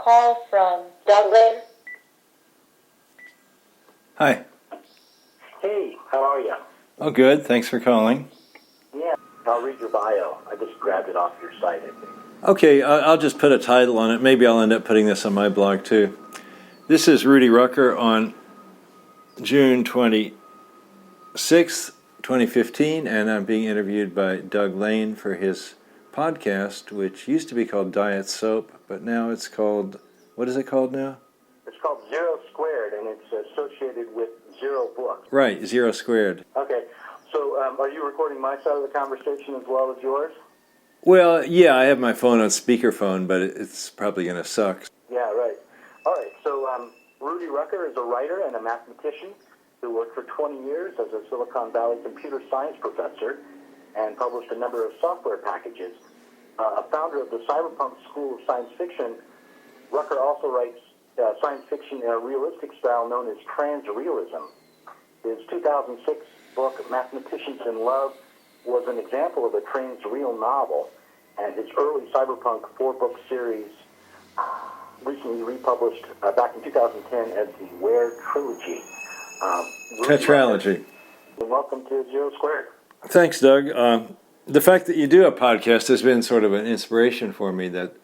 call from Doug Lain. Hi. Hey, how are you? Oh, good. Thanks for calling. Yeah, I'll read your bio. I just grabbed it off your site, I think. Okay, I'll just put a title on it. Maybe I'll end up putting this on my blog, too. This is Rudy Rucker on June 26th, 2015, and I'm being interviewed by Doug Lain for his podcast, which used to be called Diet Soap, but now it's called, what is it called now? It's called Zero Squared, and it's associated with Zero Books. Right, Zero Squared. Okay, so are you recording my side of the conversation as well as yours? Well, yeah, I have my phone on speakerphone, but it's probably going to suck. Yeah, right. All right, so Rudy Rucker is a writer and a mathematician who worked for 20 years as a Silicon Valley computer science professor and published a number of software packages. A founder of the cyberpunk school of science fiction, Rucker also writes science fiction in a realistic style known as transrealism. His 2006 book, Mathematicians in Love, was an example of a transreal novel, and his early cyberpunk four-book series recently republished back in 2010 as the Where Trilogy. Tetralogy. Welcome to Zero Squared. Thanks, Doug. The fact that you do a podcast has been sort of an inspiration for me that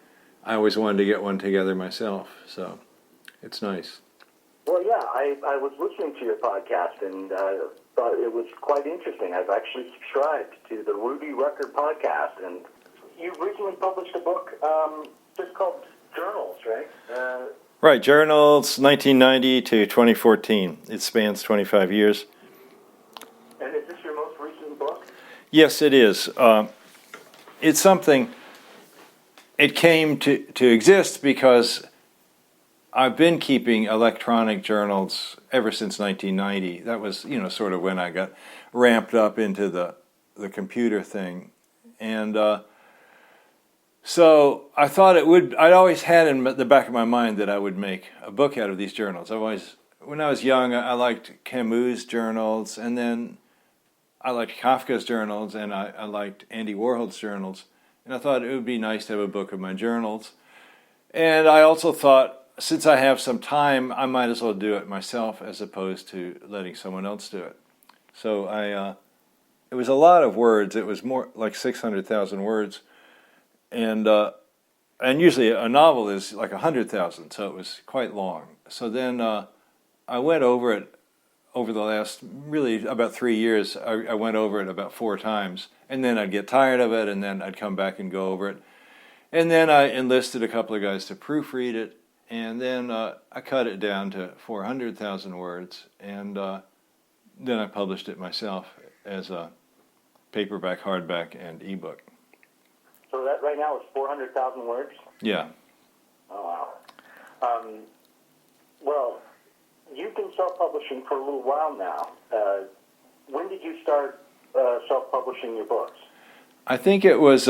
I always wanted to get one together myself, so it's nice. Well, yeah, I was listening to your podcast and thought it was quite interesting. I've actually subscribed to the Rudy Rucker podcast, and you recently published a book just called Journals, right? Right, Journals, 1990 to 2014. It spans 25 years. And is this your most recent book? Yes, it is. It's something, it came to exist because I've been keeping electronic journals ever since 1990. That was, sort of when I got ramped up into the computer thing. And so I thought I'd always had in the back of my mind that I would make a book out of these journals. When I was young, I liked Camus' journals, and then I liked Kafka's journals, and I liked Andy Warhol's journals. And I thought it would be nice to have a book of my journals. And I also thought, since I have some time, I might as well do it myself as opposed to letting someone else do it. So it was a lot of words. It was more like 600,000 words. And usually a novel is like 100,000, so it was quite long. So then I went over it over the last, really about 3 years. I went over it about 4 times, and then I'd get tired of it, and then I'd come back and go over it. And then I enlisted a couple of guys to proofread it, and then I cut it down to 400,000 words, and then I published it myself as a paperback, hardback, and ebook. So that right now is 400,000 words? Yeah. Oh, wow. Well, you've been self-publishing for a little while now. When did you start self-publishing your books? I think it was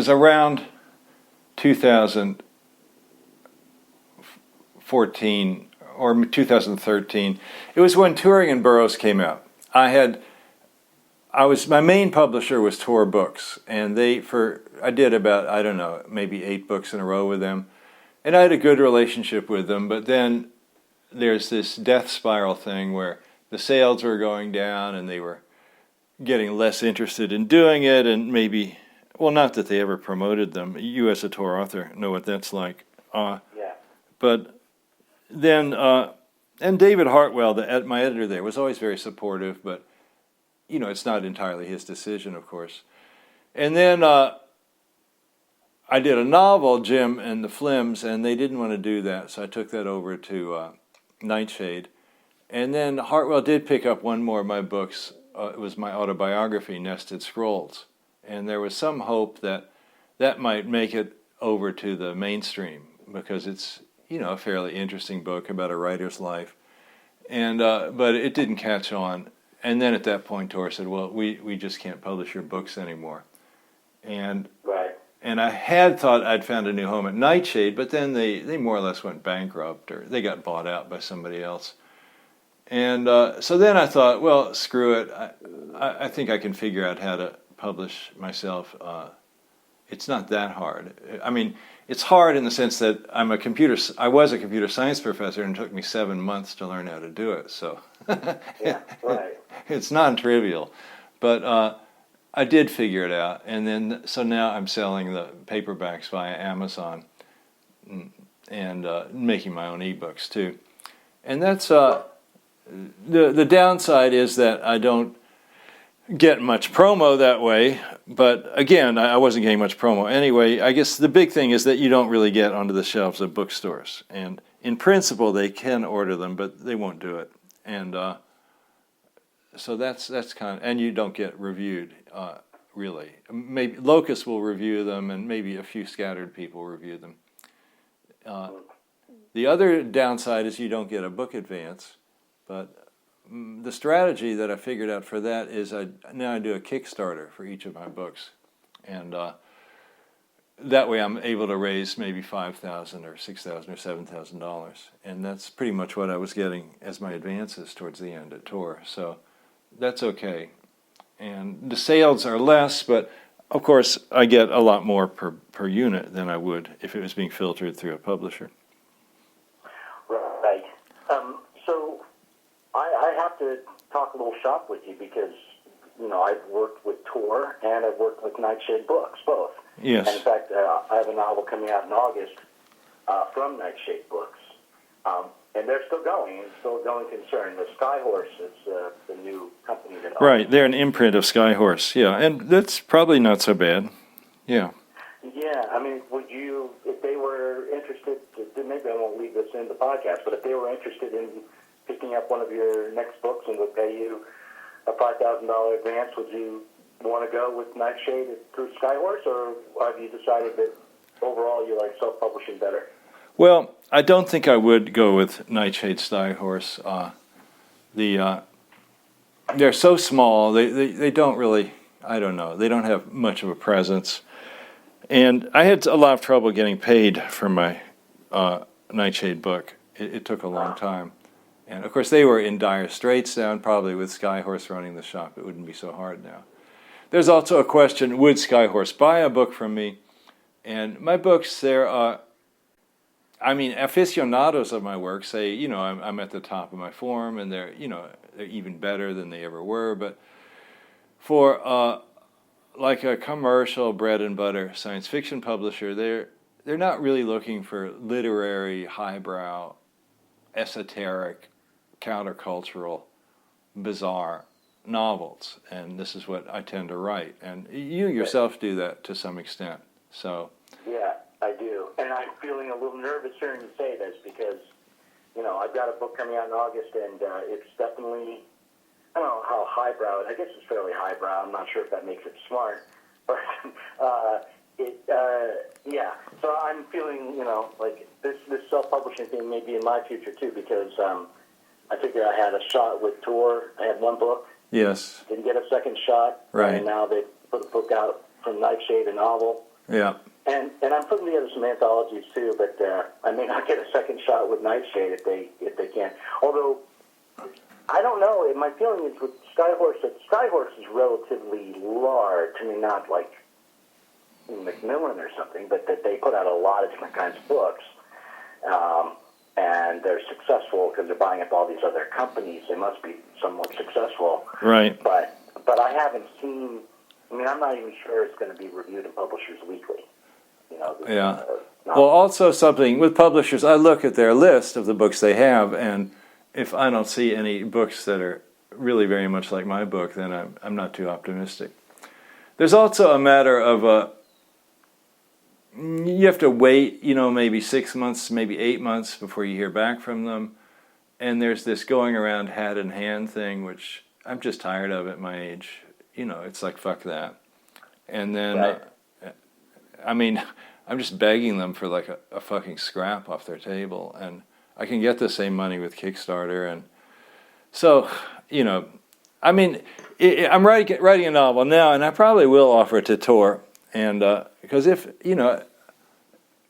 around 2014 or 2013. It was when Turing and Burroughs came out. My main publisher was Tor Books, and I did about, I don't know, maybe 8 books in a row with them. And I had a good relationship with them, but then there's this death spiral thing where the sales were going down and they were getting less interested in doing it, and maybe, well, not that they ever promoted them. You as a Tor author know what that's like. Yeah. But then, and David Hartwell, my editor there, was always very supportive, but it's not entirely his decision, of course. And then I did a novel, Jim and the Flims, and they didn't want to do that, so I took that over to Nightshade. And then Hartwell did pick up one more of my books. It was my autobiography, Nested Scrolls. And there was some hope that might make it over to the mainstream, because it's, a fairly interesting book about a writer's life. And but it didn't catch on. And then at that point, Tor said, well, we just can't publish your books anymore. And right. And I had thought I'd found a new home at Nightshade, but then they more or less went bankrupt, or they got bought out by somebody else. And so then I thought, well, screw it. I think I can figure out how to publish myself it's not that hard. I mean, it's hard in the sense that I was a computer science professor, and it took me 7 months to learn how to do it. So Yeah, right. it's non-trivial, but I did figure it out, and then so now I'm selling the paperbacks via Amazon and making my own ebooks too. And that's the downside is that I don't get much promo that way. But again, I wasn't getting much promo anyway. I guess the big thing is that you don't really get onto the shelves of bookstores. And in principle, they can order them, but they won't do it. And so that's kind of, and you don't get reviewed really. Maybe Locus will review them, and maybe a few scattered people review them. The other downside is you don't get a book advance, but the strategy that I figured out for that is now I do a Kickstarter for each of my books, and that way I'm able to raise maybe $5,000 or $6,000 or $7,000, and that's pretty much what I was getting as my advances towards the end at Tor. So that's okay, and the sales are less, but of course I get a lot more per unit than I would if it was being filtered through a publisher. Right. So I have to talk a little shop with you because, you know, I've worked with Tor and I've worked with Nightshade Books, both. Yes. And in fact, I have a novel coming out in August from Nightshade Books. And they're still going, and still a going concern. The Skyhorse is the new company that owns. Right, they're an imprint of Skyhorse, yeah, and that's probably not so bad, yeah. Yeah, I mean, would you, if they were interested, maybe I won't leave this in the podcast, but if they were interested in picking up one of your next books and would pay you a $5,000 advance, would you want to go with Nightshade through Skyhorse, or have you decided that overall you like self-publishing better? Well, I don't think I would go with Nightshade Skyhorse. They're so small, they don't really, I don't know, they don't have much of a presence. And I had a lot of trouble getting paid for my Nightshade book. It took a long time. And of course they were in dire straits now, and probably with Skyhorse running the shop it wouldn't be so hard now. There's also a question, would Skyhorse buy a book from me? And my books, aficionados of my work say, you know, I'm at the top of my form, and they're even better than they ever were. But for like a commercial bread and butter science fiction publisher, they're not really looking for literary, highbrow, esoteric, countercultural, bizarre novels. And this is what I tend to write. And you yourself do that to some extent. So. Yeah, I do. And I'm feeling a little nervous hearing you say this because, you know, I've got a book coming out in August, and it's definitely, I don't know how highbrow, I guess it's fairly highbrow. I'm not sure if that makes it smart. But, yeah. So I'm feeling, you know, like this self-publishing thing may be in my future too, because I figured I had a shot with Tor. I had one book. Yes. Didn't get a second shot. Right. And now they put a book out from Nightshade, a novel. Yeah. And I'm putting together some anthologies too, but I may not get a second shot with Nightshade if they can. Although I don't know, my feeling is with Skyhorse that Skyhorse is relatively large. I mean, not like Macmillan or something, but that they put out a lot of different kinds of books, and they're successful because they're buying up all these other companies. They must be somewhat successful, right? But I haven't seen. I mean, I'm not even sure it's going to be reviewed in Publishers Weekly. You know, yeah. Well, also something with publishers, I look at their list of the books they have, and if I don't see any books that are really very much like my book, then I'm not too optimistic. There's also a matter of you have to wait, you know, maybe 6 months, maybe 8 months before you hear back from them, and there's this going around hat in hand thing, which I'm just tired of at my age. You know, it's like, fuck that. And then, right. I mean, I'm just begging them for like a fucking scrap off their table, and I can get the same money with Kickstarter. And so, you know, I mean, I'm writing a novel now, and I probably will offer it to Tor, and because if, you know,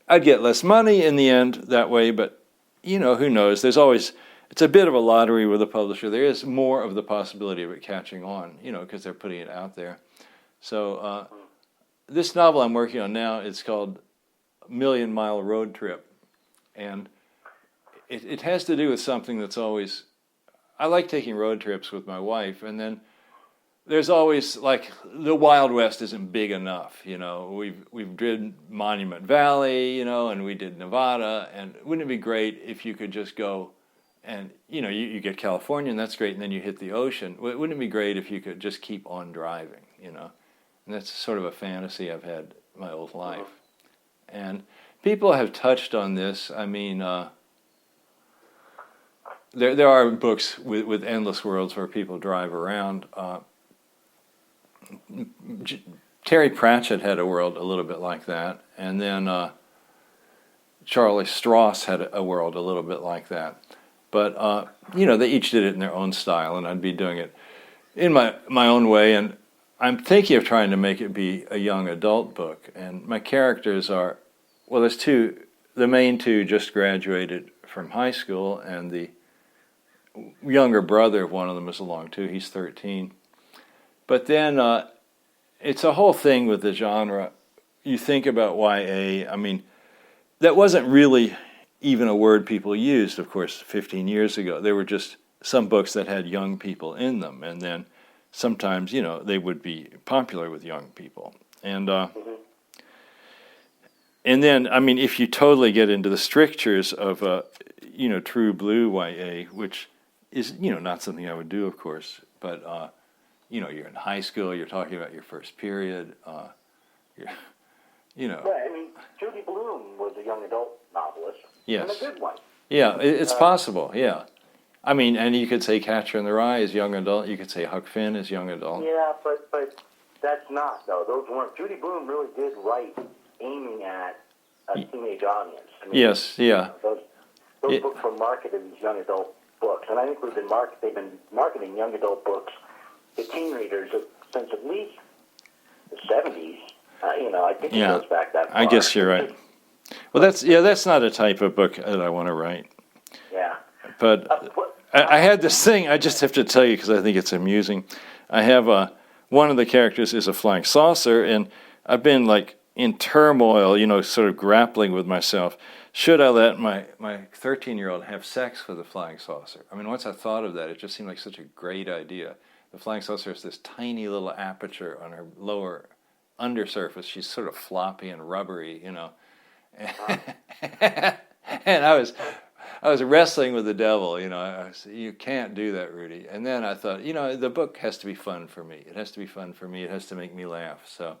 I'd get less money in the end that way, but, you know, who knows? There's always, it's a bit of a lottery with a publisher. There is more of the possibility of it catching on, you know, because they're putting it out there. So this novel I'm working on now, it's called Million Mile Road Trip. And it has to do with something that's always, I like taking road trips with my wife, and then there's always, like, the Wild West isn't big enough, you know. We've did Monument Valley, you know, and we did Nevada, and wouldn't it be great if you could just go and, you know, you get California, and that's great, and then you hit the ocean. Wouldn't it be great if you could just keep on driving, you know? And that's sort of a fantasy I've had my whole life. And people have touched on this. I mean, there are books with endless worlds where people drive around. Terry Pratchett had a world a little bit like that, and then Charlie Stross had a world a little bit like that. But you know, they each did it in their own style, and I'd be doing it in my own way. And I'm thinking of trying to make it be a young adult book. And my characters are, well, there's two. The main two just graduated from high school, and the younger brother of one of them is along too. He's 13. But then it's a whole thing with the genre. You think about YA, I mean, that wasn't really even a word people used, of course, 15 years ago. There were just some books that had young people in them, and then sometimes, you know, they would be popular with young people. And then, I mean, if you totally get into the strictures of, you know, true blue YA, which is, you know, not something I would do, of course, but you know, you're in high school, you're talking about your first period, you know. Right, I mean, Judy Blume was a young adult novelist. Yes. And a good one. Yeah, it's possible, yeah. I mean, and you could say Catcher in the Rye is young adult, you could say Huck Finn is young adult. Yeah, but that's not, though. Those weren't. Judy Blume really did write aiming at a teenage audience. I mean, Yes, yeah. Those books were marketed as young adult books, and I think they've been marketing young adult books to teen readers since at least the 70s. You know, I think it goes back that far. I guess you're right. Well, that's not a type of book that I want to write. Yeah. But I had this thing, I just have to tell you because I think it's amusing. I have one of the characters is a flying saucer, and I've been like in turmoil, you know, sort of grappling with myself. Should I let my 13-year-old have sex with a flying saucer? I mean, once I thought of that, it just seemed like such a great idea. The flying saucer has this tiny little aperture on her lower undersurface. She's sort of floppy and rubbery, you know. And I was wrestling with the devil, you know. I said, you can't do that, Rudy. And then I thought, you know, the book has to be fun for me. It has to be fun for me. It has to make me laugh. So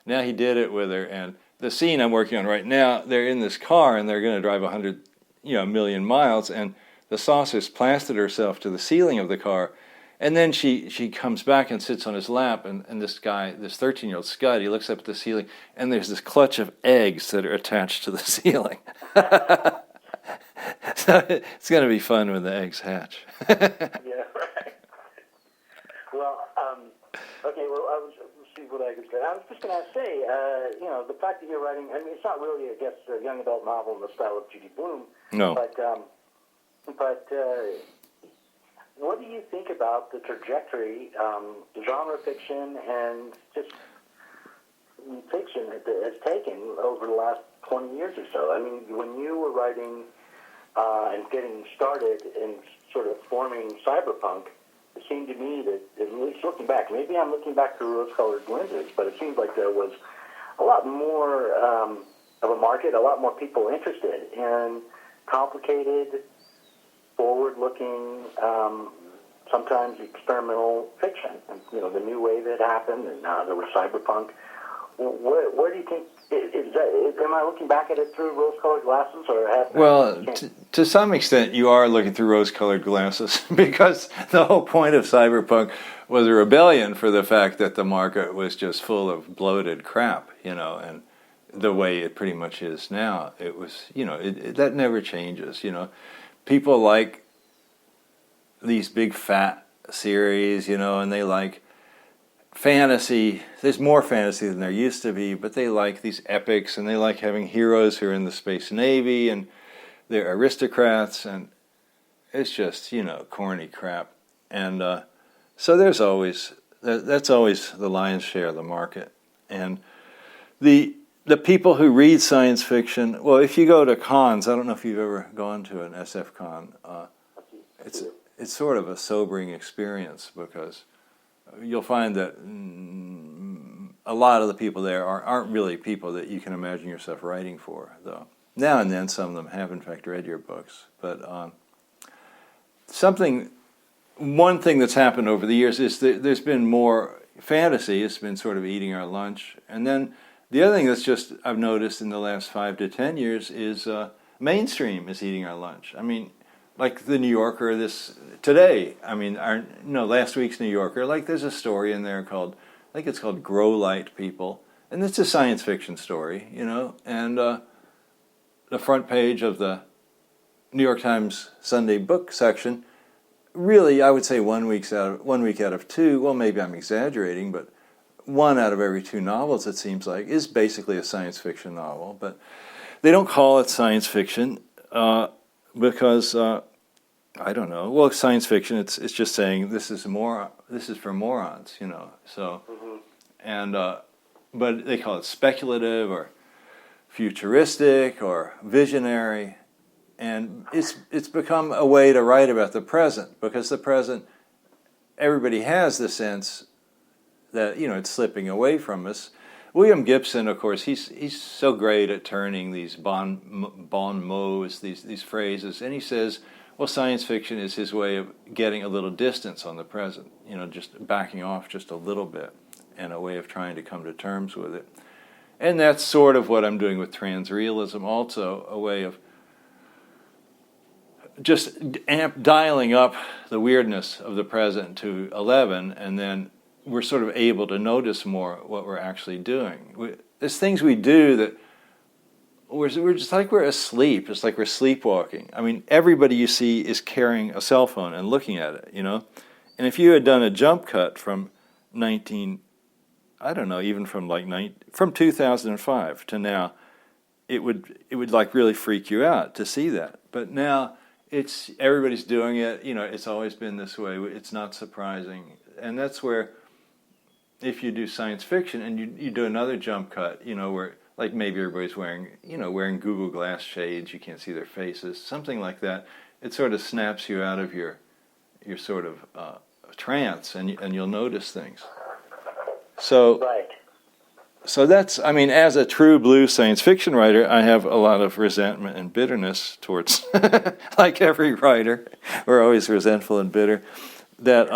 now he did it with her, and the scene I'm working on right now, they're in this car and they're going to drive 100 million miles, and the saucer's plastered herself to the ceiling of the car, and then she comes back and sits on his lap, and this guy, this 13-year-old Scud, he looks up at the ceiling, and there's this clutch of eggs that are attached to the ceiling. So it's going to be fun when the eggs hatch. Yeah, right. Well, okay, well, let's see what I could say. I was just going to say, you know, the fact that you're writing, I mean, it's not really, I guess, a young adult novel in the style of Judy Blume. No. But what do you think about the trajectory, genre fiction and just fiction has taken over the last 20 years or so? I mean, when you were writing and getting started in sort of forming cyberpunk, it seemed to me that, at least looking back, maybe I'm looking back through rose-colored lenses, but it seems like there was a lot more of a market, a lot more people interested in complicated, forward-looking, sometimes experimental fiction. And, you know, the new wave had happened, and there was cyberpunk. Where do you think, am I looking back at it through rose-colored glasses, or have... Well, to some extent, you are looking through rose-colored glasses because the whole point of cyberpunk was a rebellion for the fact that the market was just full of bloated crap, you know, and the way it pretty much is now. It was, you know, that never changes, you know. People like these big fat series, you know, and they like fantasy. There's more fantasy than there used to be, but they like these epics, and they like having heroes who are in the Space Navy, and they're aristocrats, and it's just, you know, corny crap. And so there's always, that's always the lion's share of the market. And the people who read science fiction, well, if you go to cons, I don't know if you've ever gone to an SF con, it's sort of a sobering experience because you'll find that a lot of the people there aren't really people that you can imagine yourself writing for, though. Now and then some of them have in fact read your books, but one thing that's happened over the years is that there's been more fantasy. It's been sort of eating our lunch. And then the other thing that's just I've noticed in the last 5 to 10 years is mainstream is eating our lunch. I mean, like the New Yorker today. I mean, last week's New Yorker. Like there's a story in there called, I think it's called Grow Light People. And it's a science fiction story, and the front page of the New York Times Sunday book section, really, I would say 1 week out of 2, well, maybe I'm exaggerating, but 1 out of every 2 novels, it seems like, is basically a science fiction novel. But they don't call it science fiction because, I don't know. Well, science fiction, it's just saying this is for morons, So, and but they call it speculative or futuristic or visionary. And it's become a way to write about the present, because the present, everybody has the sense that it's slipping away from us. William Gibson, of course, he's so great at turning these bon mots, these phrases, and he says, well, science fiction is his way of getting a little distance on the present, just backing off just a little bit, and a way of trying to come to terms with it. And that's sort of what I'm doing with transrealism, also a way of just dialing up the weirdness of the present to 11, and then we're sort of able to notice more what we're actually doing. There's things we do that we're just like we're asleep. It's like we're sleepwalking. I mean, everybody you see is carrying a cell phone and looking at it, And if you had done a jump cut from from 2005 to now, it would like really freak you out to see that. But now everybody's doing it. It's always been this way. It's not surprising, and that's where, if you do science fiction and you do another jump cut, where like maybe everybody's wearing Google Glass shades, you can't see their faces, something like that. It sort of snaps you out of your sort of trance, and you'll notice things. So. Right. So that's, as a true blue science fiction writer, I have a lot of resentment and bitterness towards, like every writer, we're always resentful and bitter, that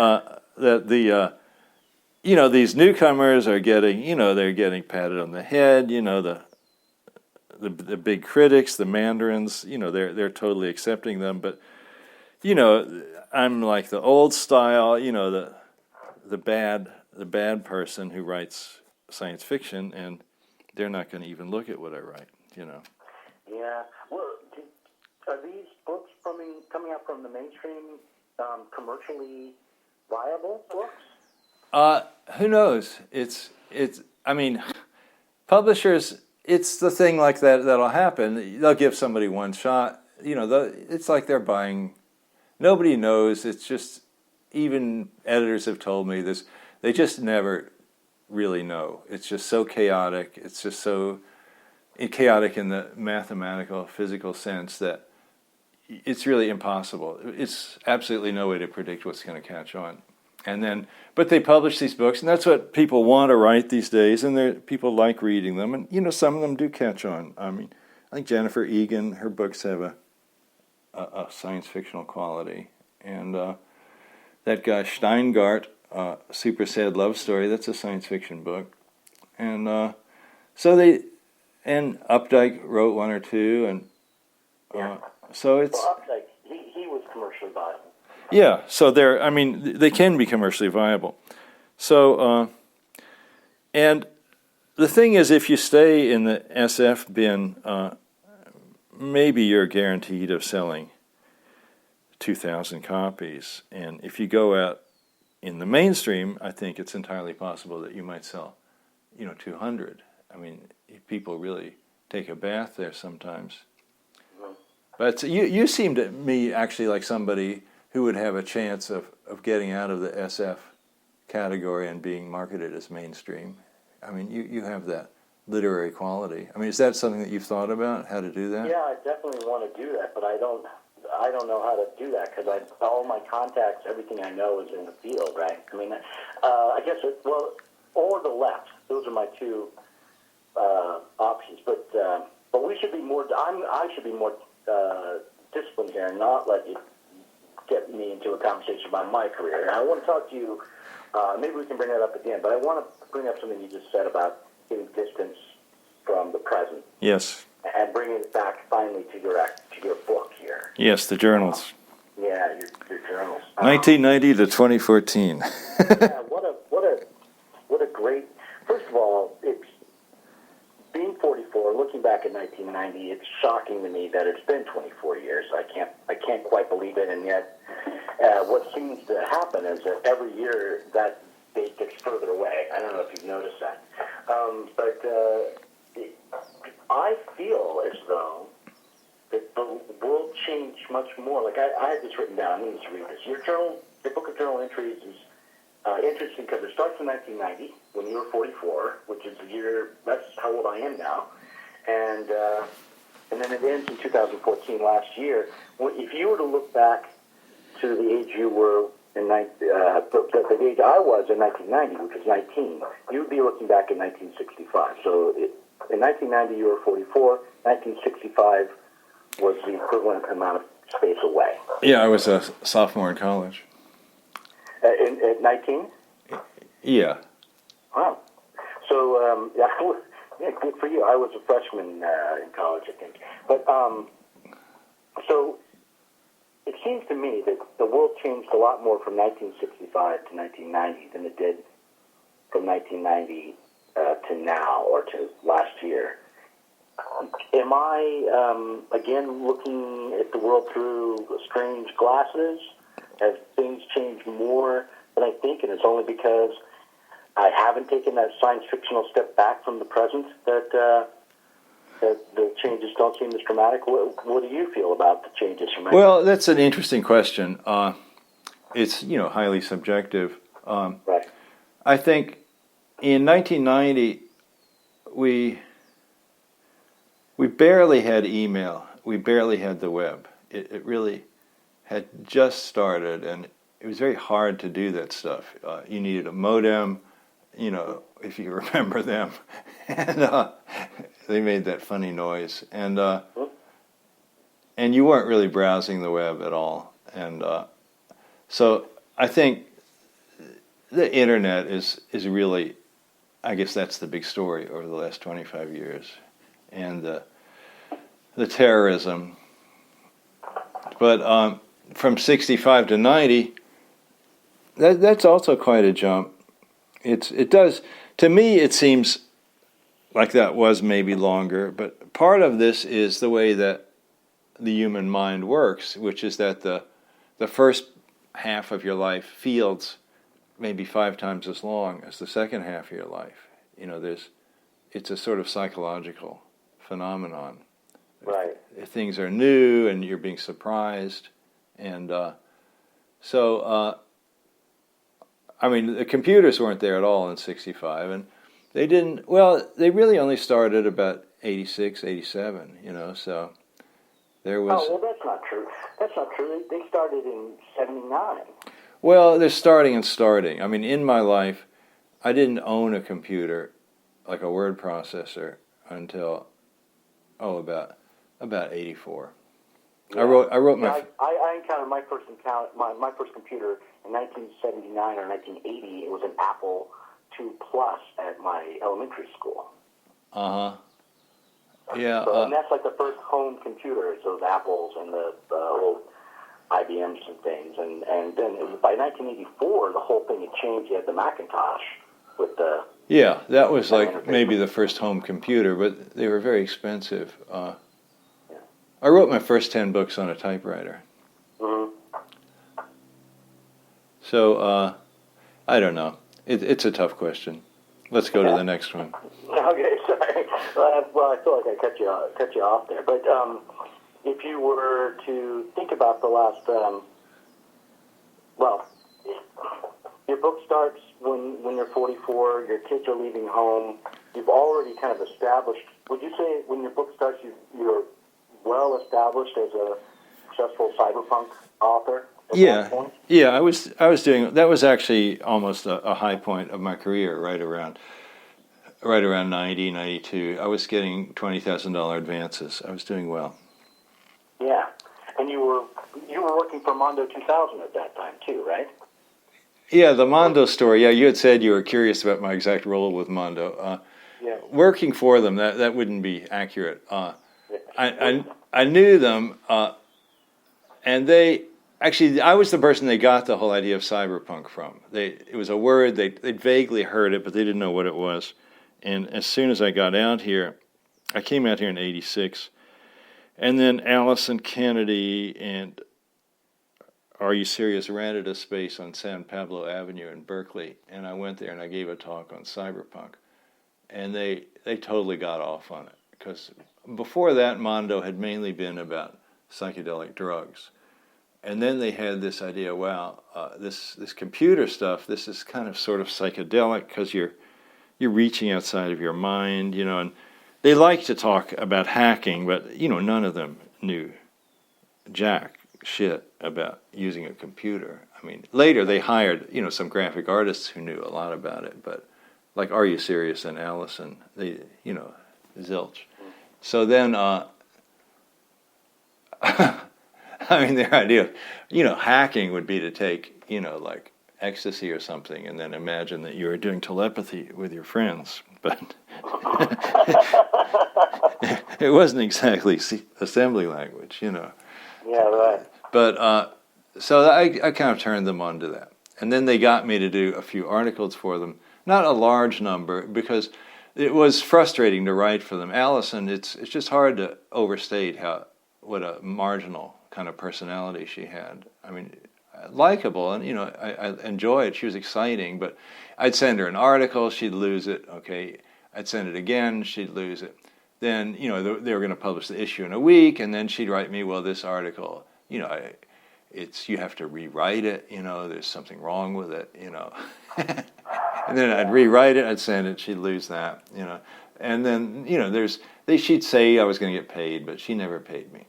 these newcomers are getting, they're getting patted on the head, the big critics, the mandarins, they're totally accepting them, but, I'm like the old style, the bad person who writes science fiction, and they're not going to even look at what I write, Yeah. Well, are these books coming out from the mainstream commercially viable books? Who knows? Publishers, it's the thing like that'll happen. They'll give somebody one shot. It's like they're buying. Nobody knows. It's just, even editors have told me this. They just never really know. It's just so chaotic. It's just so chaotic in the mathematical, physical sense that it's really impossible. It's absolutely no way to predict what's going to catch on. But they publish these books, and that's what people want to write these days, and people like reading them, and some of them do catch on. I think Jennifer Egan, her books have a science fictional quality, and that guy Steingart, Super Sad Love Story, that's a science fiction book. And and Updike wrote 1 or 2, and so it's... Well, Updike, he was commercially viable. Yeah, so they can be commercially viable. So, and the thing is, if you stay in the SF bin, maybe you're guaranteed of selling 2,000 copies. And if you go out in the mainstream, I think it's entirely possible that you might sell, 200. People really take a bath there sometimes. Mm-hmm. But you seem to me actually like somebody who would have a chance of getting out of the SF category and being marketed as mainstream. You have that literary quality. I mean, is that something that you've thought about, how to do that? Yeah, I definitely want to do that, but I don't know how to do that because all my contacts, everything I know is in the field, right? I mean, I guess or the left. Those are my two options. But we should be more. I should be more disciplined here and not let you get me into a conversation about my career. And I want to talk to you. Maybe we can bring that up at the end. But I want to bring up something you just said about getting distance from the present. Yes. And bringing it back finally to your book here. Yes, the journals. Yeah, your journals. 1990 to 2014. Yeah, what a great. First of all, it's being 44. Looking back at 1990, it's shocking to me that it's been 24 years. I can't quite believe it, and yet what seems to happen is that every year that date gets further away. I don't know if you've noticed that, but I feel as though that the world changed much more. Like I had this written down. I need to read this. Your book of journal entries is interesting because it starts in 1990 when you were 44, which is the year. That's how old I am now, and then it ends in 2014, last year. If you were to look back to the age you were in the age I was in 1990, which was 19, you'd be looking back in 1965. So in 1990 you were 44. 1965 was the equivalent amount of space away. Yeah, I was a sophomore in college. At 19? Yeah. Wow. So, yeah, good for you. I was a freshman in college, I think. But, so, it seems to me that the world changed a lot more from 1965 to 1990 than it did from 1990 to now or to last year. Am I, again, looking at the world through strange glasses? Have things changed more than I think? And it's only because I haven't taken that science fictional step back from the present that the changes don't seem as dramatic. What do you feel about the changes from? Well, that's an interesting question. It's highly subjective. Right. I think in 1990 we barely had email. We barely had the web. It really had just started, and it was very hard to do that stuff. You needed a modem, if you remember them, and they made that funny noise, and you weren't really browsing the web at all, and so I think the internet is really, I guess that's the big story over the last 25 years, and the terrorism, but from 65 to 90, that's also quite a jump. It does, to me, it seems like that was maybe longer, but part of this is the way that the human mind works, which is that the first half of your life feels maybe 5 times as long as the second half of your life. It's a sort of psychological phenomenon. Right. Things are new and you're being surprised. And so the computers weren't there at all in 65, and they really only started about 86, 87, so there was... Oh, well, that's not true. That's not true. They started in 79. Well, they're starting. In my life, I didn't own a computer, like a word processor, until, about 84. Yeah. I wrote my... I encountered my first computer in 1979 or 1980. It was an Apple II Plus at my elementary school. Uh-huh. Yeah. So, and that's like the first home computers, those Apples and the old IBMs and things. And then by 1984, the whole thing had changed. You had the Macintosh with the... Yeah, that was like maybe the first home computer, but they were very expensive. I wrote my first 10 books on a typewriter. Mm-hmm. So, I don't know. It's a tough question. Let's go to the next one. Okay, sorry. Well, I feel like I cut you off there. But if you were to think about the last, your book starts when you're 44. Your kids are leaving home. you've already kind of established. Would you say when your book starts, you're well established as a successful cyberpunk author? At that point? Yeah. I was doing that. Was actually almost a high point of my career. Right around 90, 92. I was getting $20,000 advances. I was doing well. Yeah, and you were working for Mondo 2000 at that time too, right? Yeah, the Mondo story. Yeah, you had said you were curious about my exact role with Mondo. Yeah. Working for them, that wouldn't be accurate. I knew them, and they actually, I was the person they got the whole idea of cyberpunk from. It was a word they'd vaguely heard it, but they didn't know what it was. And as soon as I got out here, I came out here in '86, and then Allison Kennedy and Are You Serious rented a space on San Pablo Avenue in Berkeley, and I went there and I gave a talk on cyberpunk, and they totally got off on it, because before that Mondo had mainly been about psychedelic drugs, and then they had this idea, wow, this computer stuff, this is kind of sort of psychedelic because you're reaching outside of your mind, and they like to talk about hacking, but none of them knew jack shit about using a computer. I mean, later they hired, some graphic artists who knew a lot about it, but like Are You Serious and Allison, they, zilch. So then, I mean, their idea of, hacking would be to take, like ecstasy or something, and then imagine that you were doing telepathy with your friends. But it wasn't exactly assembly language, Yeah, right. But so I kind of turned them on to that. And then they got me to do a few articles for them. Not a large number, because it was frustrating to write for them. Allison, it's just hard to overstate what a marginal kind of personality she had. I mean, likable, and I enjoyed. She was exciting, but I'd send her an article, she'd lose it. Okay, I'd send it again, she'd lose it. Then they were going to publish the issue in a week, and then she'd write me, well, this article, you have to rewrite it. There's something wrong with it. And then I'd rewrite it, I'd send it, she'd lose that. And then she'd say I was going to get paid, but she never paid me.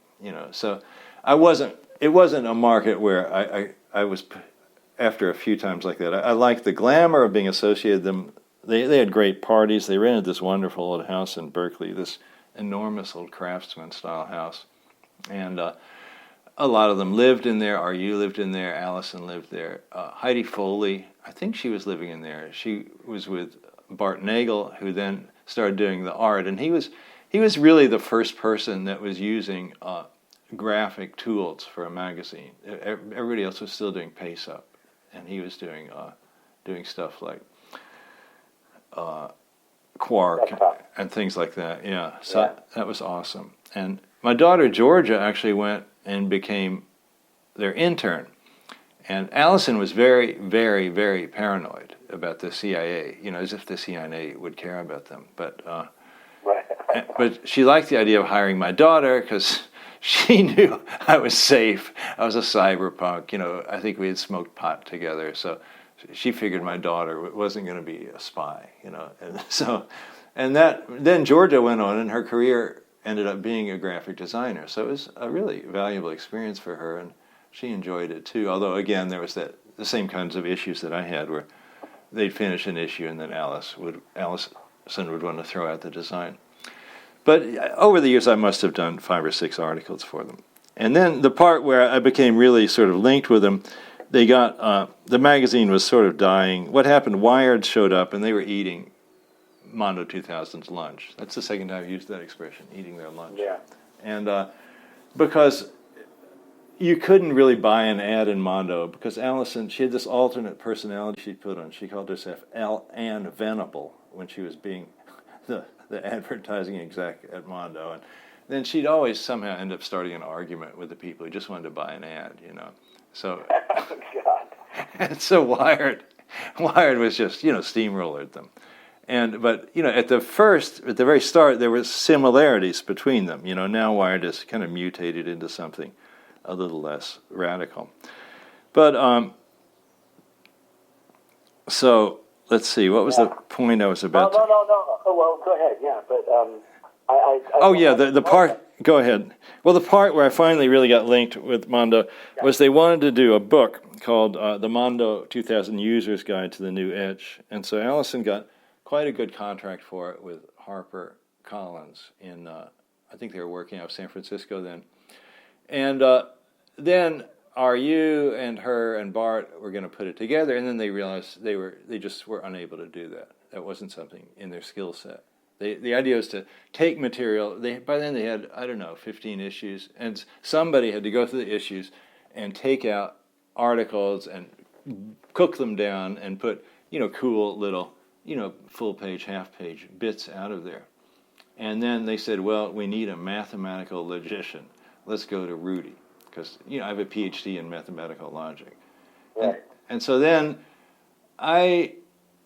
So it wasn't a market where I was, after a few times like that, I liked the glamour of being associated with them. They had great parties. They rented this wonderful old house in Berkeley, this enormous old craftsman-style house. And a lot of them lived in there. R.U. lived in there. Allison lived there. Heidi Foley, I think she was living in there. She was with Bart Nagel, who then started doing the art. And he was really the first person that was using graphic tools for a magazine. Everybody else was still doing pace up, and he was doing stuff like Quark and things like that. Yeah, so that was awesome. And my daughter Georgia actually went and became their intern. And Allison was very, very, very paranoid about the CIA. As if the CIA would care about them. But but she liked the idea of hiring my daughter because she knew I was safe. I was a cyberpunk. I think we had smoked pot together, so she figured my daughter wasn't going to be a spy. And then Georgia went on, and her career ended up being a graphic designer. So it was a really valuable experience for her, and she enjoyed it too. Although again, there was the same kinds of issues that I had, where they'd finish an issue and then Allison would want to throw out the design. But over the years, I must have done 5 or 6 articles for them. And then the part where I became really sort of linked with them, they got, the magazine was sort of dying. What happened, Wired showed up, and they were eating Mondo 2000's lunch. That's the second time I've used that expression, eating their lunch. Yeah. And because you couldn't really buy an ad in Mondo, because Allison, she had this alternate personality she put on. She called herself Ann Venable when she was being the advertising exec at Mondo, and then she'd always somehow end up starting an argument with the people who just wanted to buy an ad, So, oh, God. And so Wired was just steamrollered them, but at the very start there were similarities between them. Now Wired is kind of mutated into something a little less radical, but so let's see, what was the point I was about No. to... Oh, well, go ahead. Yeah, but The part. Go ahead. Well, the part where I finally really got linked with Mondo was they wanted to do a book called the Mondo 2000 User's Guide to the New Edge, and so Allison got quite a good contract for it with Harper Collins in. I think they were working out of San Francisco then, and then RU and her and Bart were going to put it together, and then they realized they just were unable to do that. That wasn't something in their skill set. The idea was to take material. By then they had, I don't know, 15 issues, and somebody had to go through the issues and take out articles and cook them down and put, cool little, full page, half page bits out of there. And then they said, well, we need a mathematical logician. Let's go to Rudy, because I have a PhD in mathematical logic. Right. And so then I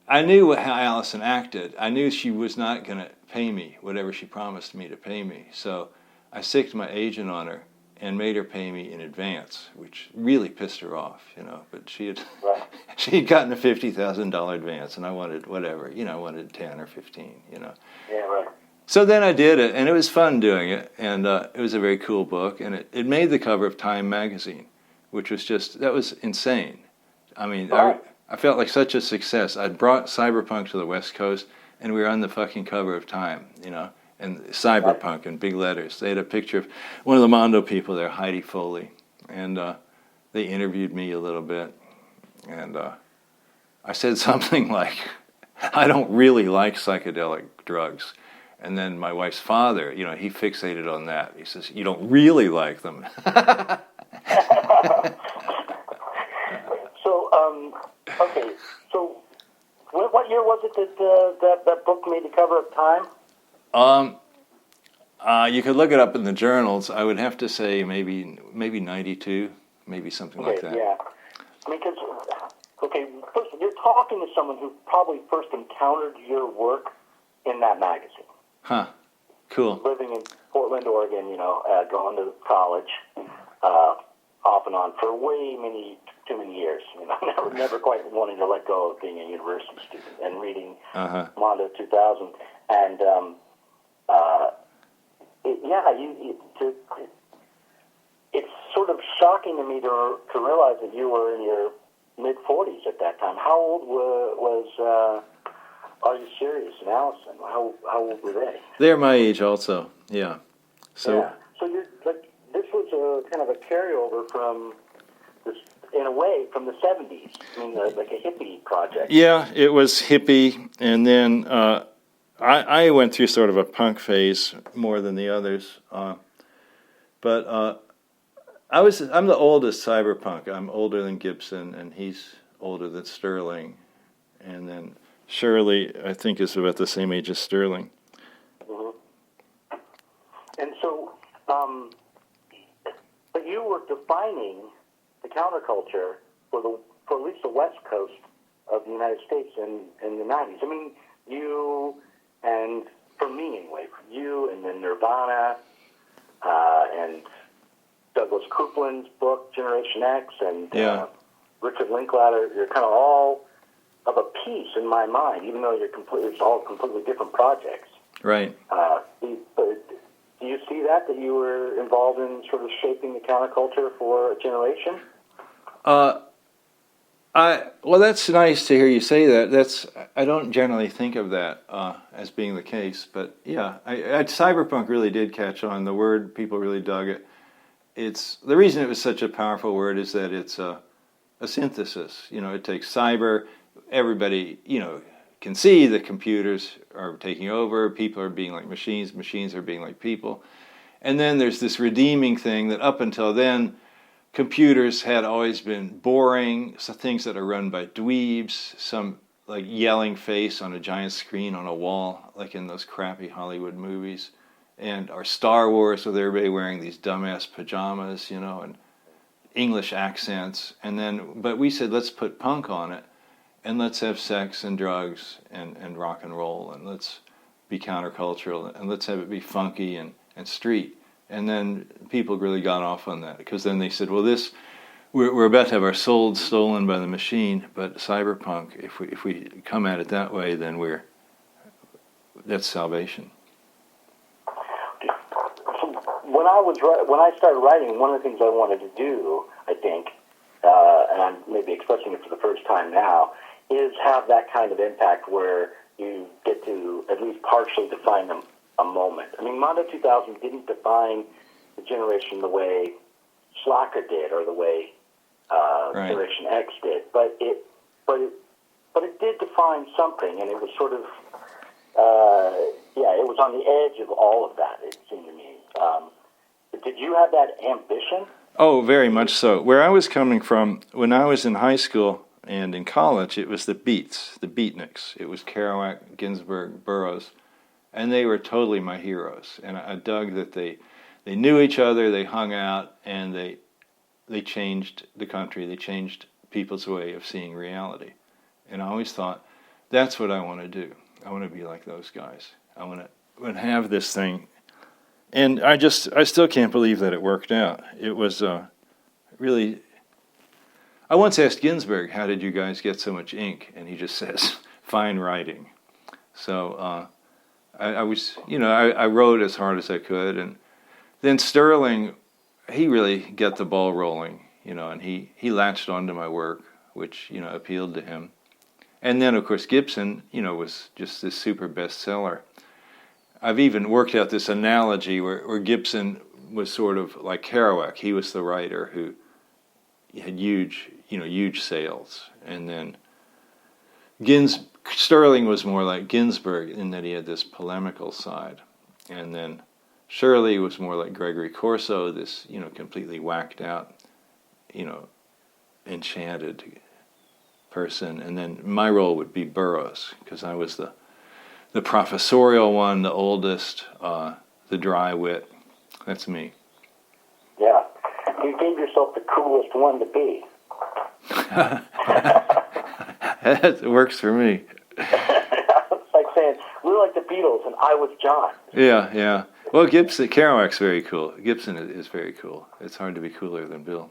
knew how Allison acted. I knew she was not going to pay me whatever she promised me to pay me. So I sicked my agent on her and made her pay me in advance, which really pissed her off, But she had she had gotten a $50,000 advance, and I wanted whatever, I wanted 10 or 15, Yeah, right. So then I did it, and it was fun doing it, and it was a very cool book, and it made the cover of Time magazine, which was that was insane. I mean, I felt like such a success. I'd brought cyberpunk to the West Coast, and we were on the fucking cover of Time, and cyberpunk in big letters. They had a picture of one of the Mondo people there, Heidi Foley, and they interviewed me a little bit, and I said something like, I don't really like psychedelic drugs. And then my wife's father, he fixated on that. He says, you don't really like them. Okay, so what year was it that book made the cover of Time? You could look it up in the journals. I would have to say maybe 92, maybe something like that. Yeah. I mean, first, you're talking to someone who probably first encountered your work in that magazine. Huh. Cool. Living in Portland, Oregon, going to college, off and on for too many years. Never quite wanting to let go of being a university student and reading Mondo 2000. And it's sort of shocking to me to realize that you were in your mid-40s at that time. How old was Are You Serious and Allison? How old were they? They're my age also, yeah. So you're like, this was a kind of a carryover from this, in a way, from the 70s. I mean, like a hippie project. Yeah, it was hippie, and then I went through sort of a punk phase more than the others. But I'm the oldest cyberpunk. I'm older than Gibson, and he's older than Sterling. And then Shirley, I think, is about the same age as Sterling. Mm-hmm. And so, but you were defining the counterculture for at least the West Coast of the United States in the 90s. I mean, you, and for me anyway, you and then Nirvana, and Douglas Coupland's book, Generation X, and Richard Linklater, you're kind of all of a piece in my mind, even though it's all completely different projects. Right. Do you see that you were involved in sort of shaping the counterculture for a generation? Well, that's nice to hear you say that. I don't generally think of that as being the case, but yeah, cyberpunk really did catch on. The word, people really dug it. It's the reason it was such a powerful word is that it's a synthesis. It takes cyber. Everybody, can see that computers are taking over. People are being like machines. Machines are being like people. And then there's this redeeming thing that up until then, computers had always been boring, so things that are run by dweebs, some like yelling face on a giant screen on a wall, like in those crappy Hollywood movies, or Star Wars with everybody wearing these dumbass pajamas, and English accents. But we said, let's put punk on it, and let's have sex and drugs and rock and roll, and let's be countercultural, and let's have it be funky and street. And then people really got off on that, because then they said, well, this we're about to have our souls stolen by the machine, but cyberpunk, if we come at it that way, then that's salvation. When I started writing, one of the things I wanted to do, I think, and I'm maybe expressing it for the first time now, is have that kind of impact where you get to at least partially define a moment. I mean, Mondo 2000 didn't define the generation the way Slacker did or the way Right. Generation X did, but it did define something, and it was sort of it was on the edge of all of that. It seemed to me. Did you have that ambition? Oh, very much so. Where I was coming from, when I was in high school and in college, it was the Beats, the Beatniks. It was Kerouac, Ginsberg, Burroughs, and they were totally my heroes. And I dug that they knew each other, they hung out, and they changed the country. They changed people's way of seeing reality. And I always thought, that's what I want to do. I want to be like those guys. I want to have this thing. And I still can't believe that it worked out. It was really... I once asked Ginsberg, how did you guys get so much ink? And he just says, fine writing. So I was, I wrote as hard as I could. And then Sterling, he really got the ball rolling, and he latched onto my work, which, appealed to him. And then, of course, Gibson, was just this super bestseller. I've even worked out this analogy where Gibson was sort of like Kerouac. He was the writer who had huge sales. And then Sterling was more like Ginsberg in that he had this polemical side. And then Shirley was more like Gregory Corso, this, completely whacked out, enchanted person. And then my role would be Burroughs, because I was the professorial one, the oldest, the dry wit. That's me. Yeah. You gave yourself the coolest one to be. It works for me. It's like saying, we're like the Beatles and I was John. Yeah. Well, Kerouac's very cool. Gibson is very cool. It's hard to be cooler than Bill.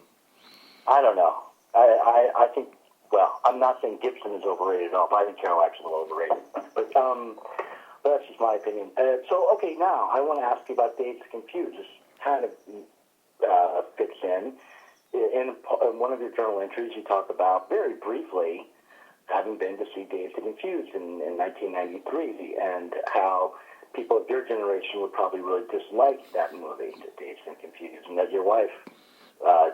I don't know. I think, well, I'm not saying Gibson is overrated at all, but I think Kerouac's a little overrated. But that's just my opinion. So, okay, now I want to ask you about Dazed and Confused. This kind of fits in. In one of your journal entries, you talk about, very briefly, having been to see Dazed and Confused in 1993, and how people of your generation would probably really dislike that movie, Dazed and Confused, and that your wife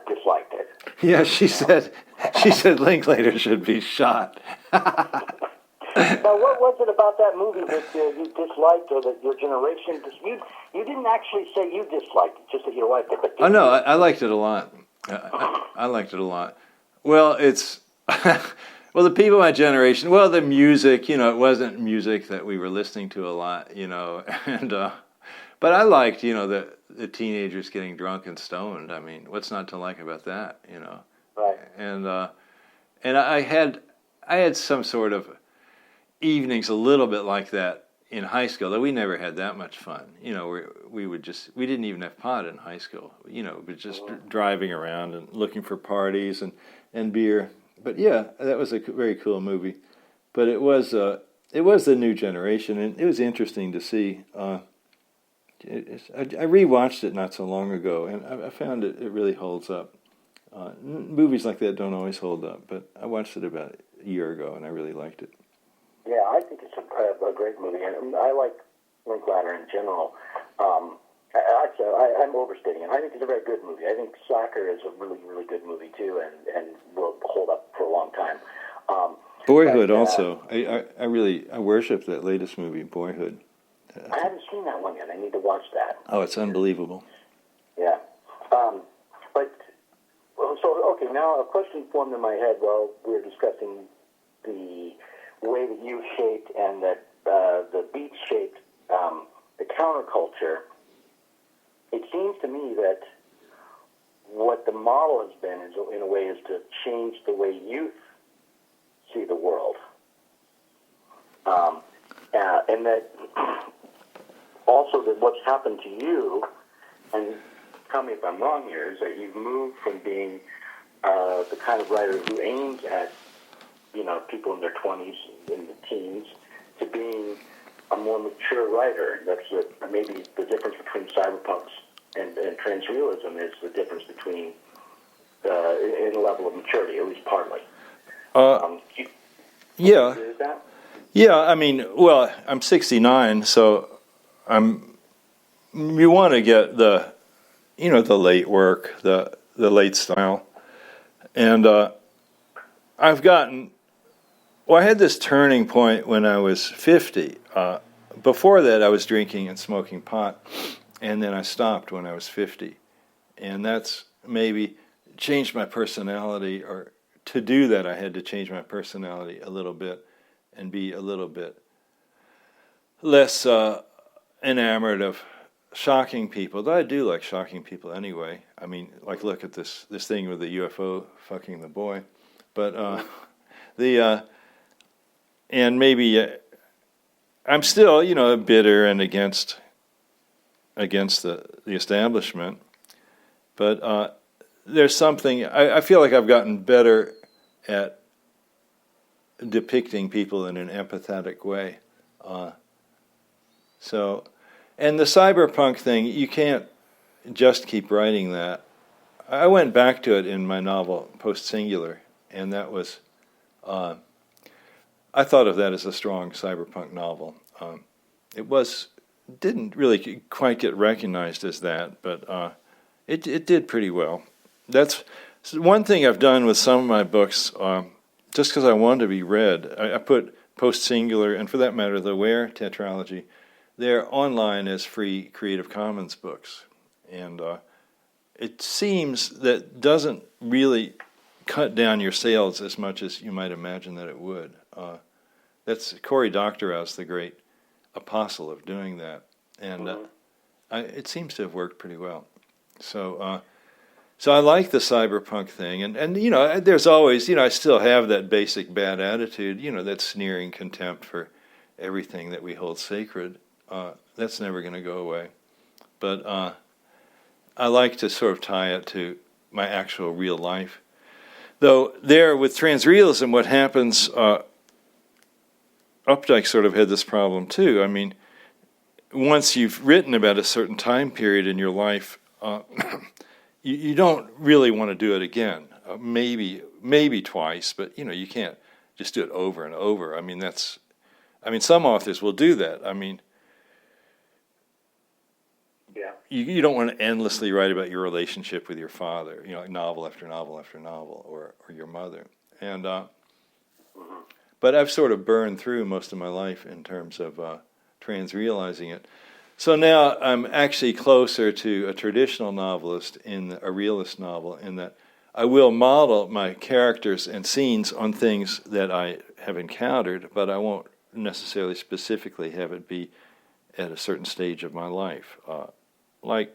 disliked it. Yeah, she said Linklater should be shot. Now, what was it about that movie that you disliked, or that your generation you didn't actually say you disliked it, just that your wife did. But Oh no, I liked it a lot. I liked it a lot. Well, it's well, the people of my generation. Well, the music, it wasn't music that we were listening to a lot, and but I liked, the teenagers getting drunk and stoned. I mean, what's not to like about that, Right. And I had some sort of evenings a little bit like that in high school, though we never had that much fun. We didn't even have pot in high school. But just driving around and looking for parties and beer. But yeah, that was a very cool movie. But it was the new generation, and it was interesting to see. I rewatched it not so long ago, and I found it really holds up. Movies like that don't always hold up, but I watched it about a year ago, and I really liked it. Yeah, I think it's a great movie, and I like Linklater in general. Actually, I'm overstating it. I think it's a very good movie. I think Slacker is a really, really good movie too, and will hold up for a long time. Boyhood also. I worship that latest movie, Boyhood. I haven't seen that one yet. I need to watch that. Oh, it's unbelievable. Yeah. Okay, now a question formed in my head while we were discussing the way that you shaped and that the Beats shaped the counterculture. It seems to me that what the model has been, in a way, is to change the way youth see the world. And that also that what's happened to you, and tell me if I'm wrong here, is that you've moved from being the kind of writer who aims at, people in their 20s, in the teens, to being a more mature writer. That's maybe the difference between cyberpunks and transrealism is the difference between in the level of maturity, at least partly. Yeah. Agree with that? Yeah, I mean, well, I'm 69, so you want to get the late work, the late style. And I had this turning point when I was 50. Before that, I was drinking and smoking pot, and then I stopped when I was 50. And that's maybe changed my personality, or to do that, I had to change my personality a little bit and be a little bit less enamored of shocking people. Though I do like shocking people anyway. I mean, like, look at this thing with the UFO fucking the boy. But and maybe I'm still, bitter and against the establishment. But there's something, I feel like I've gotten better at depicting people in an empathetic way. And the cyberpunk thing, you can't just keep writing that. I went back to it in my novel, Post Singular, and that was, I thought of that as a strong cyberpunk novel. It didn't really quite get recognized as that, but it did pretty well. That's one thing I've done with some of my books, just because I wanted to be read. I put Post Singular, and for that matter, the Ware tetralogy, they're online as free Creative Commons books. And it seems that doesn't really cut down your sales as much as you might imagine that it would. That's Cory Doctorow's the great apostle of doing that. And it seems to have worked pretty well. So I like the cyberpunk thing, and there's always, I still have that basic bad attitude, that sneering contempt for everything that we hold sacred. That's never going to go away. But I like to sort of tie it to my actual real life. Though there, with transrealism, what happens, Updike sort of had this problem too. I mean, once you've written about a certain time period in your life, you don't really want to do it again. Maybe twice, but you can't just do it over and over. I mean, some authors will do that. I mean, yeah, you don't want to endlessly write about your relationship with your father, like novel after novel after novel, or your mother. And but I've sort of burned through most of my life in terms of transrealizing it. So now I'm actually closer to a traditional novelist in a realist novel, in that I will model my characters and scenes on things that I have encountered, but I won't necessarily specifically have it be at a certain stage of my life. Like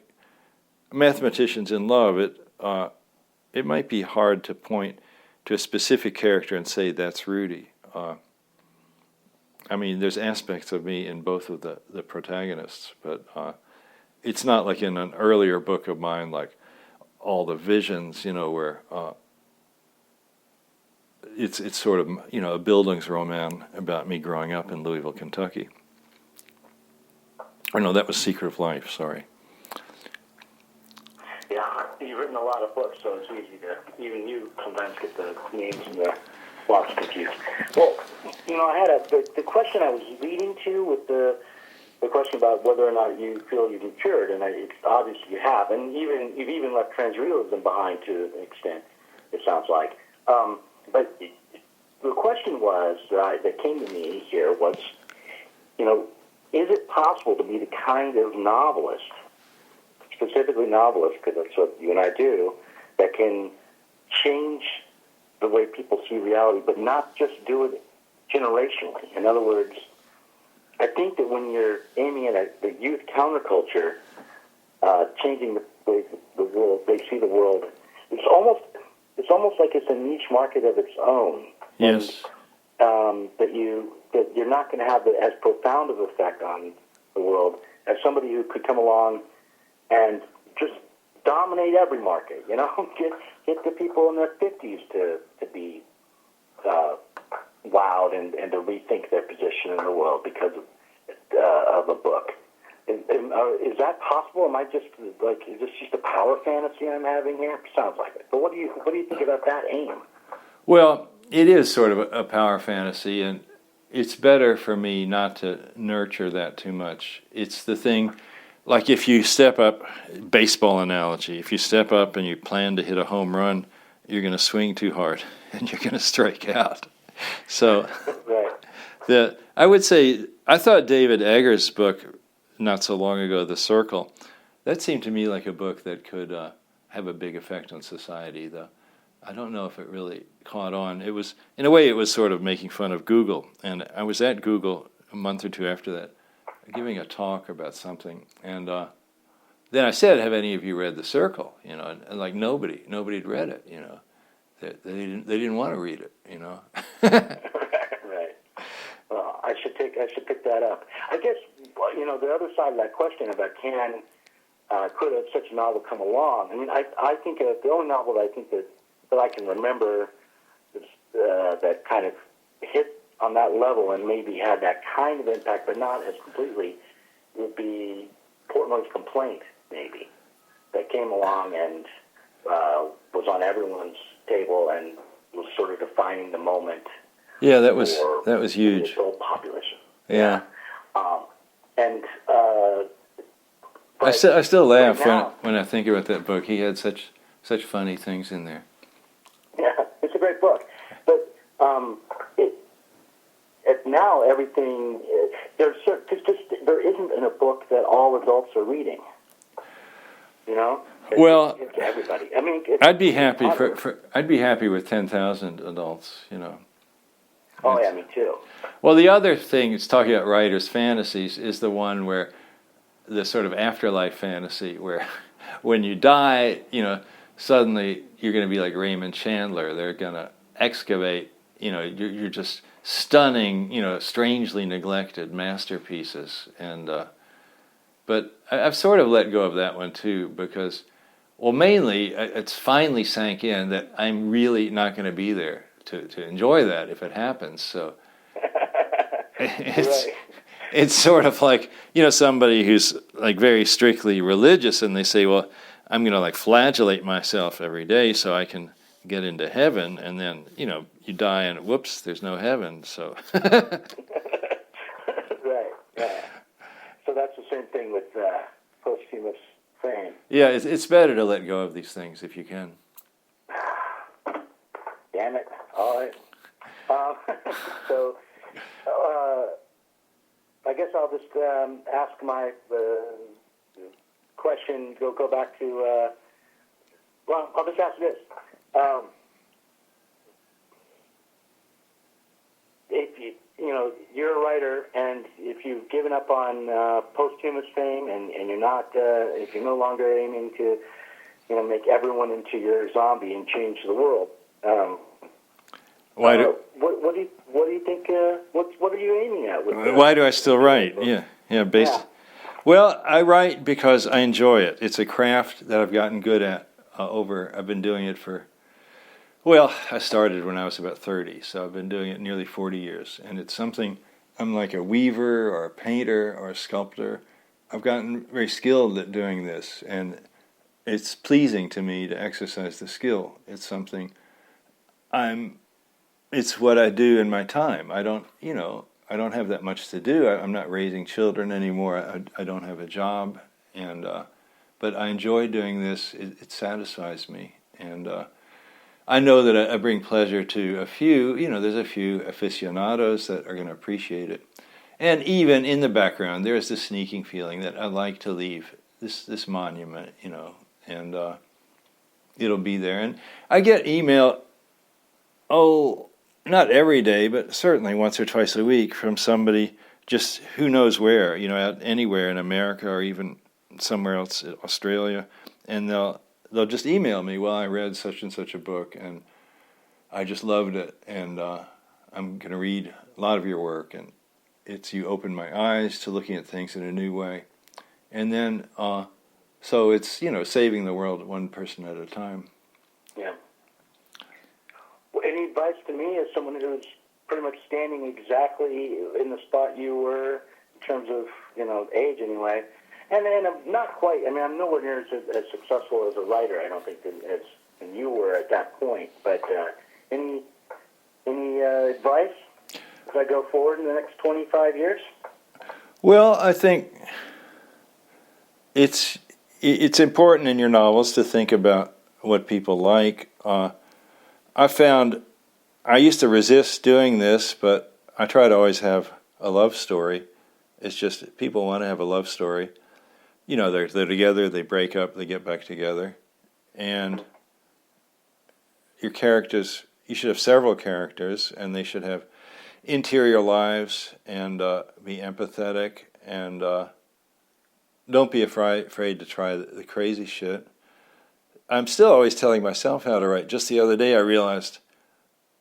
Mathematicians in Love, it might be hard to point to a specific character and say that's Rudy. I mean, there's aspects of me in both of the protagonists, but it's not like in an earlier book of mine, like all the visions, where it's sort of, a Bildungsroman about me growing up in Louisville, Kentucky. Or no, that was Secret of Life, sorry. Yeah, you've written a lot of books, so it's easy to, even you sometimes get the names and the plots confused. Well, I had the question I was leading to with the question about whether or not you feel you've matured, and it's obvious you have, and you've even left transrealism behind to an extent, it sounds like. But the question that came to me here was, is it possible to be the kind of novelist, specifically novelist, because that's what you and I do, that can change the way people see reality, but not just do it generationally? In other words, I think that when you're aiming at the youth counterculture, changing the way the world, they see the world, it's almost like it's a niche market of its own. Yes. And, that you're not going to have as profound of an effect on the world as somebody who could come along and just dominate every market. Get the people in their 50s to be wowed and to rethink their position in the world because of a book. Is that possible? Am I just is this just a power fantasy I'm having here? Sounds like it. But what do you think about that aim? Well, it is sort of a power fantasy, and it's better for me not to nurture that too much. It's the thing, like if you step up, baseball analogy, if you step up and you plan to hit a home run, you're going to swing too hard and you're going to strike out. So Right. I would say, I thought David Egger's book not so long ago, The Circle, that seemed to me like a book that could have a big effect on society, though. I don't know if it really caught on. It was, in a way, it was sort of making fun of Google. And I was at Google a month or two after that, giving a talk about something. And then I said, have any of you read The Circle? And like nobody had read it, They didn't want to read it, Right. Well, I should pick that up. I guess, the other side of that question about could such a novel come along? I mean, I think the only novel that I think that I can remember that kind of hit on that level and maybe had that kind of impact, but not as completely, would be Portnoy's Complaint, maybe, that came along and was on everyone's table and was sort of defining the moment. Yeah, that was huge. The adult population. Yeah. And I still laugh right when I think about that book. He had such funny things in there. Yeah, it's a great book. But now everything there isn't in a book that all adults are reading. Well, it's everybody. I mean, I'd be happy I'd be happy with 10,000 adults. Oh yeah, me too. Well, the other thing it's talking about writers' fantasies is the one where the sort of afterlife fantasy where when you die, suddenly you're going to be like Raymond Chandler. They're going to excavate, you're just stunning, strangely neglected masterpieces. And but I've sort of let go of that one too because, well, mainly it's finally sank in that I'm really not going to be there to enjoy that if it happens. So it's sort of like, somebody who's like very strictly religious and they say, well, I'm going to like flagellate myself every day so I can get into heaven. And then, you die and whoops, there's no heaven. So. Right. Yeah. So that's the same thing with posthumous fame. Yeah, it's better to let go of these things if you can. Damn it. All right. So, I guess I'll just ask my question. Go back to. Well, I'll just ask this: if you're a writer, and if you've given up on posthumous fame, and you're not, if you're no longer aiming to, make everyone into your zombie and change the world. What do you think? What are you aiming at? Why do I still write? Yeah. Well, I write because I enjoy it. It's a craft that I've gotten good at I've been doing it for. Well, I started when I was about 30, so I've been doing it nearly 40 years, and it's something. I'm like a weaver or a painter or a sculptor. I've gotten very skilled at doing this, and it's pleasing to me to exercise the skill. It's something it's what I do in my time. I don't have that much to do. I'm not raising children anymore. I don't have a job, and but I enjoy doing this. It satisfies me, and I know that I bring pleasure to a few. There's a few aficionados that are going to appreciate it, and even in the background, there's this sneaking feeling that I'd like to leave this monument, and it'll be there. And I get email. Oh, not every day, but certainly once or twice a week from somebody just who knows where, out anywhere in America or even somewhere else, Australia, and they'll just email me, well, I read such and such a book, and I just loved it, and I'm going to read a lot of your work, and you opened my eyes to looking at things in a new way. And then So it's, saving the world one person at a time. Yeah. Well, any advice to me as someone who's pretty much standing exactly in the spot you were in terms of, age anyway? And I'm not quite, I'm nowhere near as successful as a writer, I don't think, as you were at that point. But any advice as I go forward in the next 25 years? Well, I think it's important in your novels to think about what people like. I found I used to resist doing this, but I try to always have a love story. It's just people want to have a love story. They're together, they break up, they get back together. And your characters, you should have several characters, and they should have interior lives and be empathetic, and don't be afraid to try the crazy shit. I'm still always telling myself how to write. Just the other day I realized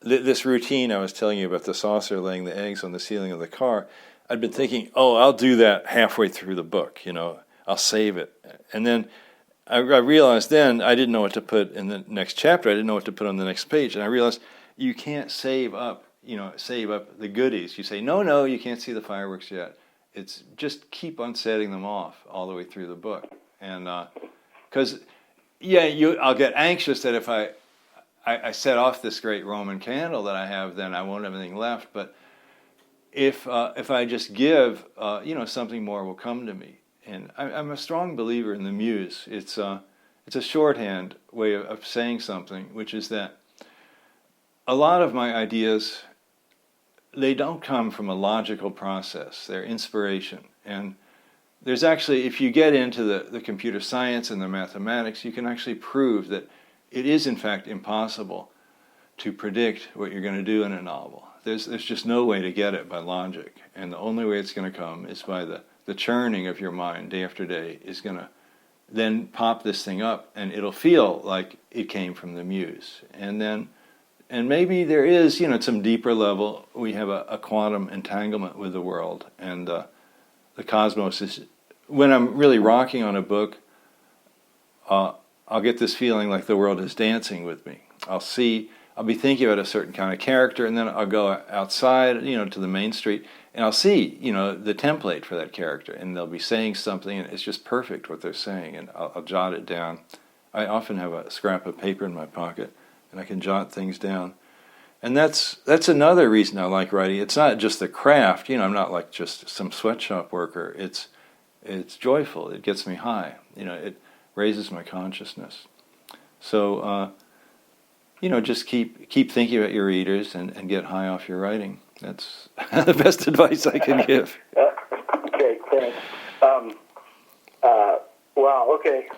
this routine I was telling you about, the saucer laying the eggs on the ceiling of the car, I'd been thinking, I'll do that halfway through the book, I'll save it. And then I realized then I didn't know what to put in the next chapter. I didn't know what to put on the next page. And I realized you can't save up the goodies. You say, no, you can't see the fireworks yet. It's just keep on setting them off all the way through the book. And because, I'll get anxious that if I set off this great Roman candle that I have, then I won't have anything left. But if I just give, something more will come to me. And I'm a strong believer in the muse. It's a shorthand way of saying something, which is that a lot of my ideas, they don't come from a logical process. They're inspiration. And there's actually, if you get into the computer science and the mathematics, you can actually prove that it is in fact impossible to predict what you're going to do in a novel. There's just no way to get it by logic. And the only way it's going to come is by the churning of your mind day after day is going to then pop this thing up, and it'll feel like it came from the muse. And maybe there is, at some deeper level, we have a quantum entanglement with the world. And the cosmos is, when I'm really rocking on a book, I'll get this feeling like the world is dancing with me. I'll be thinking about a certain kind of character, and then I'll go outside, to the main street, and I'll see, the template for that character, and they'll be saying something, and it's just perfect what they're saying, and I'll jot it down. I often have a scrap of paper in my pocket, and I can jot things down. And that's another reason I like writing. It's not just the craft, I'm not like just some sweatshop worker. It's joyful. It gets me high. It raises my consciousness. So, just keep thinking about your readers and get high off your writing. That's the best advice I can give. Okay, thanks. Wow, okay.